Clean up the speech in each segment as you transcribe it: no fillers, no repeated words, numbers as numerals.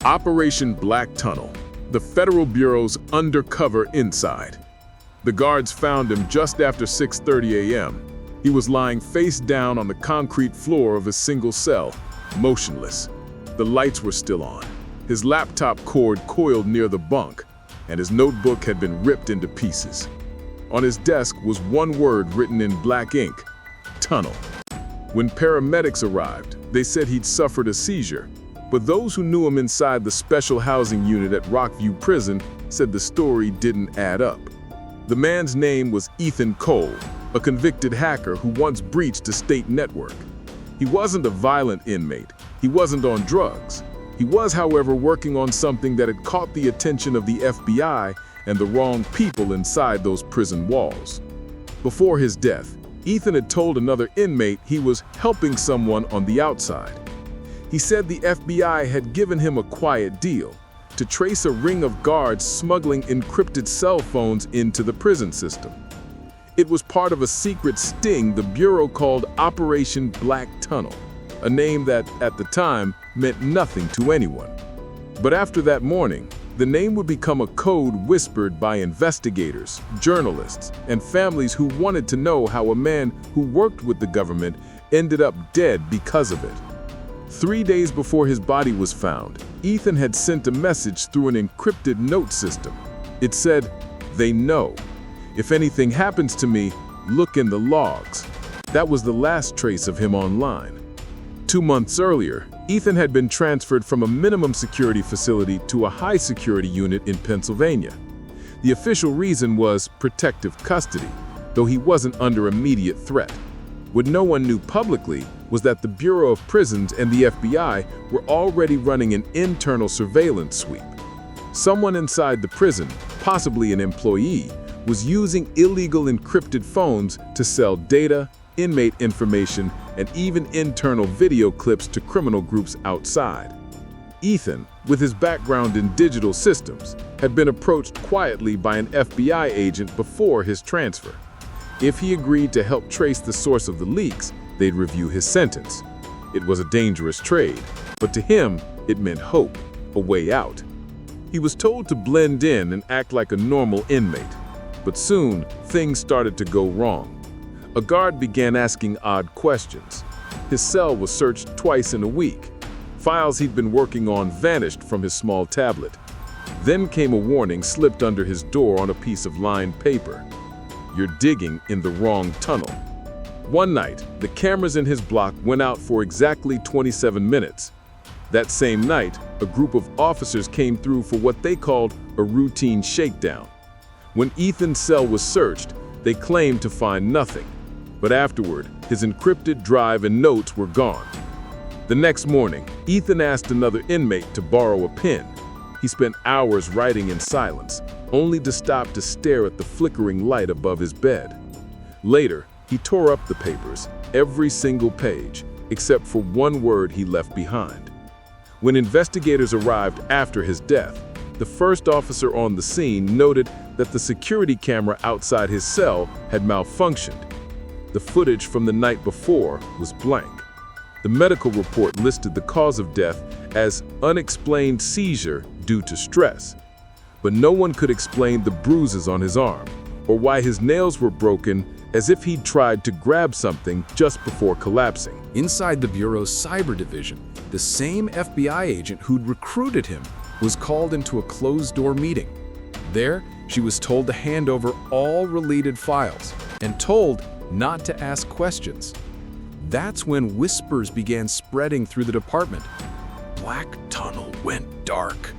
Operation Black Tunnel, the Federal Bureau's undercover inside. The guards found him just after 6:30 a.m. He was lying face down on the concrete floor of his single cell, motionless. The lights were still on. His laptop cord coiled near the bunk, and his notebook had been ripped into pieces. On his desk was one word written in black ink: tunnel. When paramedics arrived, they said he'd suffered a seizure, but those who knew him inside the special housing unit at Rockview Prison said the story didn't add up. The man's name was Ethan Cole, a convicted hacker who once breached a state network. He wasn't a violent inmate. He wasn't on drugs. He was, however, working on something that had caught the attention of the FBI and the wrong people inside those prison walls. Before his death, Ethan had told another inmate he was helping someone on the outside. He said the FBI had given him a quiet deal to trace a ring of guards smuggling encrypted cell phones into the prison system. It was part of a secret sting the Bureau called Operation Black Tunnel, a name that, at the time, meant nothing to anyone. But after that morning, the name would become a code whispered by investigators, journalists, and families who wanted to know how a man who worked with the government ended up dead because of it. 3 days before his body was found, Ethan had sent a message through an encrypted note system. It said, "They know. If anything happens to me, look in the logs." That was the last trace of him online. 2 months earlier, Ethan had been transferred from a minimum security facility to a high security unit in Pennsylvania. The official reason was protective custody, though he wasn't under immediate threat. What no one knew publicly was that the Bureau of Prisons and the FBI were already running an internal surveillance sweep. Someone inside the prison, possibly an employee, was using illegal encrypted phones to sell data, inmate information, and even internal video clips to criminal groups outside. Ethan, with his background in digital systems, had been approached quietly by an FBI agent before his transfer. If he agreed to help trace the source of the leaks, they'd review his sentence. It was a dangerous trade, but to him, it meant hope, a way out. He was told to blend in and act like a normal inmate, but soon things started to go wrong. A guard began asking odd questions. His cell was searched twice in a week. Files he'd been working on vanished from his small tablet. Then came a warning slipped under his door on a piece of lined paper: "You're digging in the wrong tunnel." One night, the cameras in his block went out for exactly 27 minutes. That same night, a group of officers came through for what they called a routine shakedown. When Ethan's cell was searched, they claimed to find nothing. But afterward, his encrypted drive and notes were gone. The next morning, Ethan asked another inmate to borrow a pen. He spent hours writing in silence, only to stop to stare at the flickering light above his bed. Later, he tore up the papers, every single page, except for one word he left behind. When investigators arrived after his death, the first officer on the scene noted that the security camera outside his cell had malfunctioned. The footage from the night before was blank. The medical report listed the cause of death as unexplained seizure due to stress. But no one could explain the bruises on his arm, or why his nails were broken, as if he'd tried to grab something just before collapsing. Inside the Bureau's cyber division, the same FBI agent who'd recruited him was called into a closed-door meeting. There, she was told to hand over all related files and told not to ask questions. That's when whispers began spreading through the department. Black Tunnel went dark.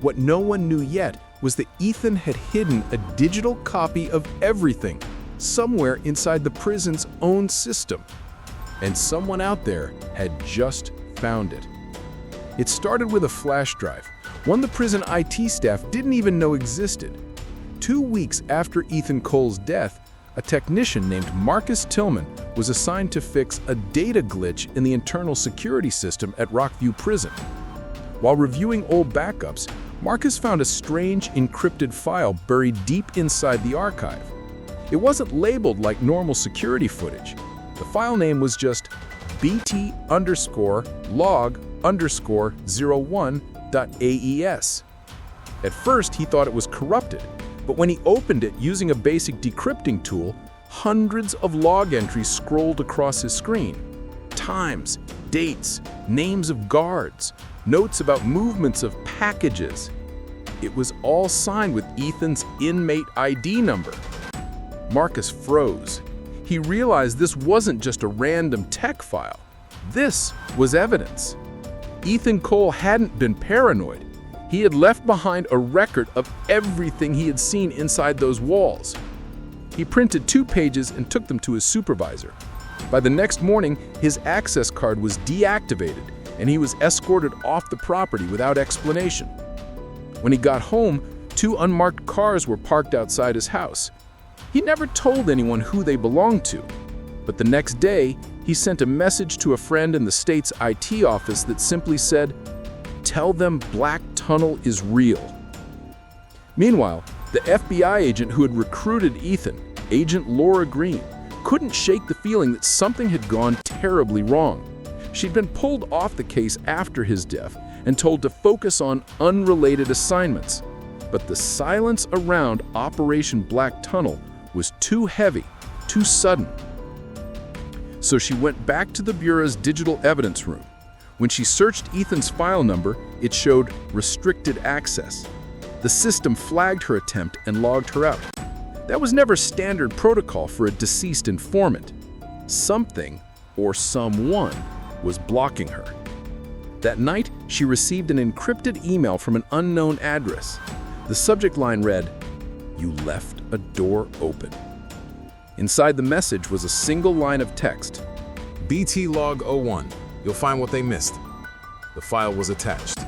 What no one knew yet was that Ethan had hidden a digital copy of everything somewhere inside the prison's own system. And someone out there had just found it. It started with a flash drive, one the prison IT staff didn't even know existed. 2 weeks after Ethan Cole's death, a technician named Marcus Tillman was assigned to fix a data glitch in the internal security system at Rockview Prison. While reviewing old backups, Marcus found a strange encrypted file buried deep inside the archive. It wasn't labeled like normal security footage. The file name was just BT_log_01 .aes. At first, he thought it was corrupted, but when he opened it using a basic decrypting tool, hundreds of log entries scrolled across his screen. Times, dates, names of guards, notes about movements of packages. It was all signed with Ethan's inmate ID number. Marcus froze. He realized this wasn't just a random tech file. This was evidence. Ethan Cole hadn't been paranoid. He had left behind a record of everything he had seen inside those walls. He printed 2 pages and took them to his supervisor. By the next morning, his access card was deactivated, and he was escorted off the property without explanation. When he got home, 2 unmarked cars were parked outside his house. He never told anyone who they belonged to, but the next day, he sent a message to a friend in the state's IT office that simply said, "Tell them Black Tunnel is real." Meanwhile, the FBI agent who had recruited Ethan, Agent Laura Green, couldn't shake the feeling that something had gone terribly wrong. She'd been pulled off the case after his death and told to focus on unrelated assignments. But the silence around Operation Black Tunnel was too heavy, too sudden. So she went back to the Bureau's digital evidence room. When she searched Ethan's file number, it showed restricted access. The system flagged her attempt and logged her out. That was never standard protocol for a deceased informant. Something, or someone, was blocking her. That night, she received an encrypted email from an unknown address. The subject line read, "You left a door open." Inside the message was a single line of text. BT log 01. You'll find what they missed. The file was attached.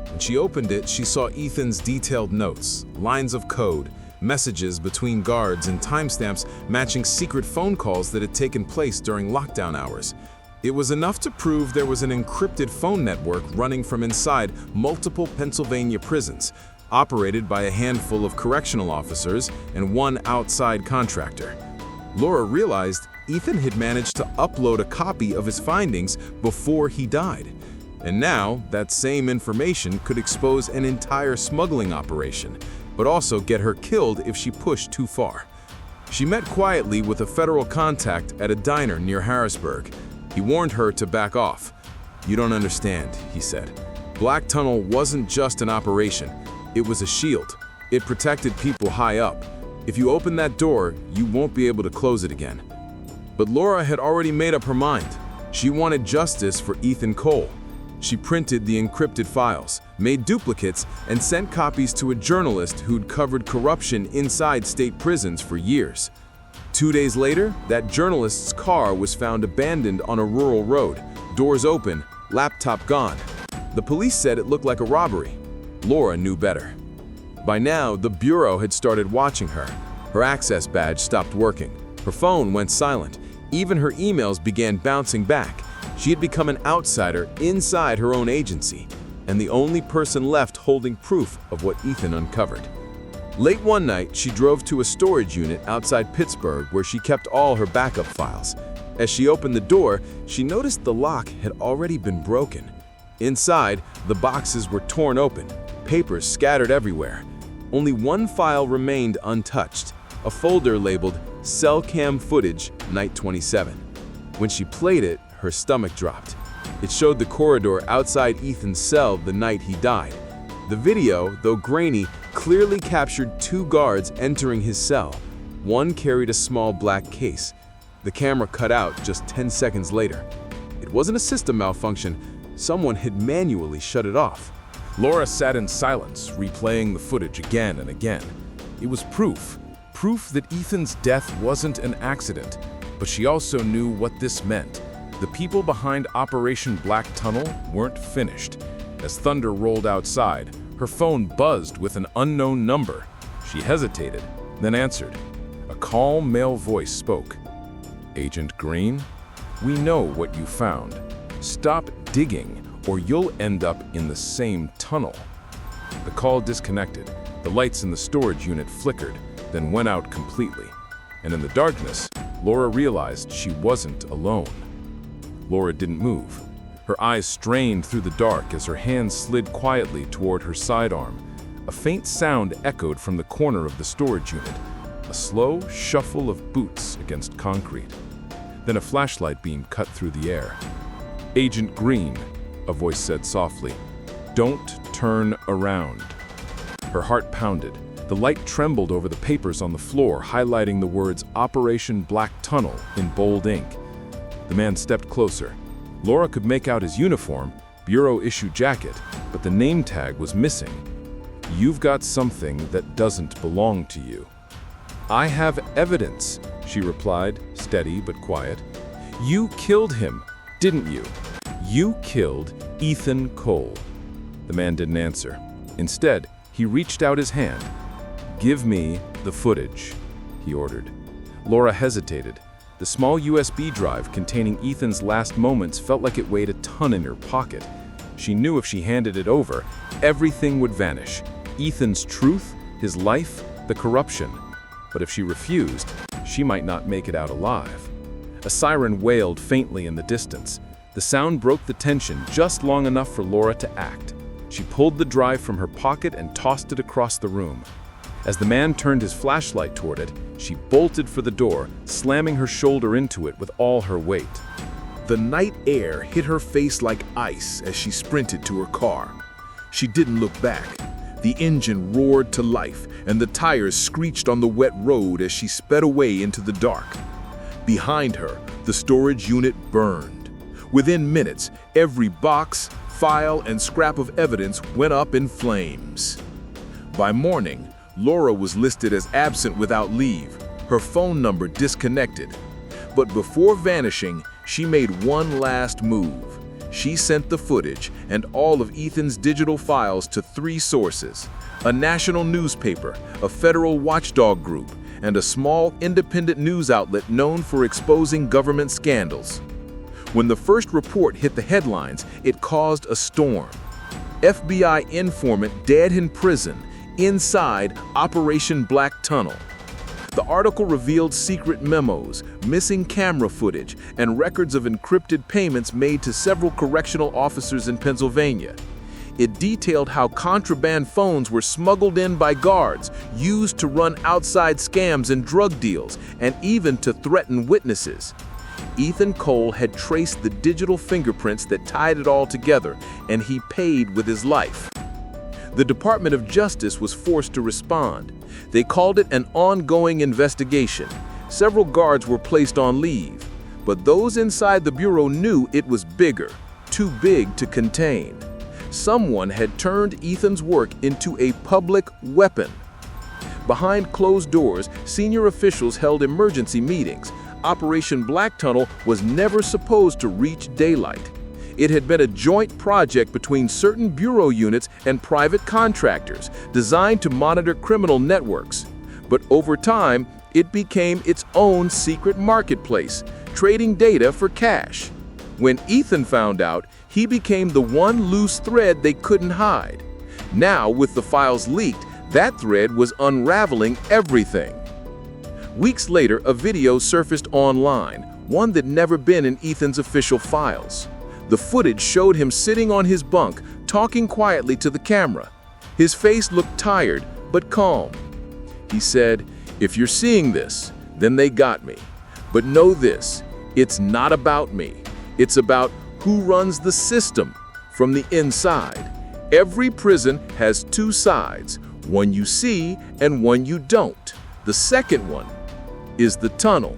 When she opened it, she saw Ethan's detailed notes, lines of code, messages between guards, and timestamps matching secret phone calls that had taken place during lockdown hours. It was enough to prove there was an encrypted phone network running from inside multiple Pennsylvania prisons, operated by a handful of correctional officers and 1 outside contractor. Laura realized Ethan had managed to upload a copy of his findings before he died. And now, that same information could expose an entire smuggling operation, but also get her killed if she pushed too far. She met quietly with a federal contact at a diner near Harrisburg. He warned her to back off. "You don't understand," he said. "Black Tunnel wasn't just an operation. It was a shield. It protected people high up. If you open that door, you won't be able to close it again." But Laura had already made up her mind. She wanted justice for Ethan Cole. She printed the encrypted files, made duplicates, and sent copies to a journalist who'd covered corruption inside state prisons for years. 2 days later, that journalist's car was found abandoned on a rural road, doors open, laptop gone. The police said it looked like a robbery. Laura knew better. By now, the Bureau had started watching her. Her access badge stopped working. Her phone went silent. Even her emails began bouncing back. She had become an outsider inside her own agency, and the only person left holding proof of what Ethan uncovered. Late one night, she drove to a storage unit outside Pittsburgh where she kept all her backup files. As she opened the door, she noticed the lock had already been broken. Inside, the boxes were torn open, papers scattered everywhere. Only one file remained untouched, a folder labeled Cell Cam Footage, Night 27. When she played it, her stomach dropped. It showed the corridor outside Ethan's cell the night he died. The video, though grainy, clearly captured 2 guards entering his cell. One carried a small black case. The camera cut out just 10 seconds later. It wasn't a system malfunction. Someone had manually shut it off. Laura sat in silence, replaying the footage again and again. It was proof that Ethan's death wasn't an accident, but she also knew what this meant. The people behind Operation Black Tunnel weren't finished. As thunder rolled outside, her phone buzzed with an unknown number. She hesitated, then answered. A calm male voice spoke. "Agent Green, we know what you found. Stop digging, or you'll end up in the same tunnel." The call disconnected. The lights in the storage unit flickered, then went out completely. And in the darkness, Laura realized she wasn't alone. Laura didn't move. Her eyes strained through the dark as her hands slid quietly toward her sidearm. A faint sound echoed from the corner of the storage unit, a slow shuffle of boots against concrete. Then a flashlight beam cut through the air. "Agent Green," a voice said softly, "don't turn around." Her heart pounded. The light trembled over the papers on the floor, highlighting the words Operation Black Tunnel in bold ink. The man stepped closer. Laura could make out his uniform, bureau-issue jacket, but the name tag was missing. "You've got something that doesn't belong to you." "I have evidence," she replied, steady but quiet. "You killed him, didn't you? You killed Ethan Cole." The man didn't answer. Instead, he reached out his hand. "Give me the footage," he ordered. Laura hesitated. The small USB drive containing Ethan's last moments felt like it weighed a ton in her pocket. She knew if she handed it over, everything would vanish. Ethan's truth, his life, the corruption. But if she refused, she might not make it out alive. A siren wailed faintly in the distance. The sound broke the tension just long enough for Laura to act. She pulled the drive from her pocket and tossed it across the room. As the man turned his flashlight toward it, she bolted for the door, slamming her shoulder into it with all her weight. The night air hit her face like ice as she sprinted to her car. She didn't look back. The engine roared to life, and the tires screeched on the wet road as she sped away into the dark. Behind her, the storage unit burned. Within minutes, every box, file, and scrap of evidence went up in flames. By morning, Laura was listed as absent without leave, her phone number disconnected. But before vanishing, she made one last move. She sent the footage and all of Ethan's digital files to 3 sources: a national newspaper, a federal watchdog group, and a small independent news outlet known for exposing government scandals. When the first report hit the headlines, it caused a storm. FBI informant dead in prison inside Operation Black Tunnel. The article revealed secret memos, missing camera footage, and records of encrypted payments made to several correctional officers in Pennsylvania. It detailed how contraband phones were smuggled in by guards, used to run outside scams and drug deals, and even to threaten witnesses. Ethan Cole had traced the digital fingerprints that tied it all together, and he paid with his life. The Department of Justice was forced to respond. They called it an ongoing investigation. Several guards were placed on leave, but those inside the bureau knew it was bigger, too big to contain. Someone had turned Ethan's work into a public weapon. Behind closed doors, senior officials held emergency meetings. Operation Black Tunnel was never supposed to reach daylight. It had been a joint project between certain bureau units and private contractors designed to monitor criminal networks. But over time, it became its own secret marketplace, trading data for cash. When Ethan found out, he became the one loose thread they couldn't hide. Now, with the files leaked, that thread was unraveling everything. Weeks later, a video surfaced online, one that never been in Ethan's official files. The footage showed him sitting on his bunk, talking quietly to the camera. His face looked tired, but calm. He said, "If you're seeing this, then they got me. But know this, it's not about me. It's about who runs the system from the inside. Every prison has 2 sides, one you see and one you don't. The second one is the tunnel."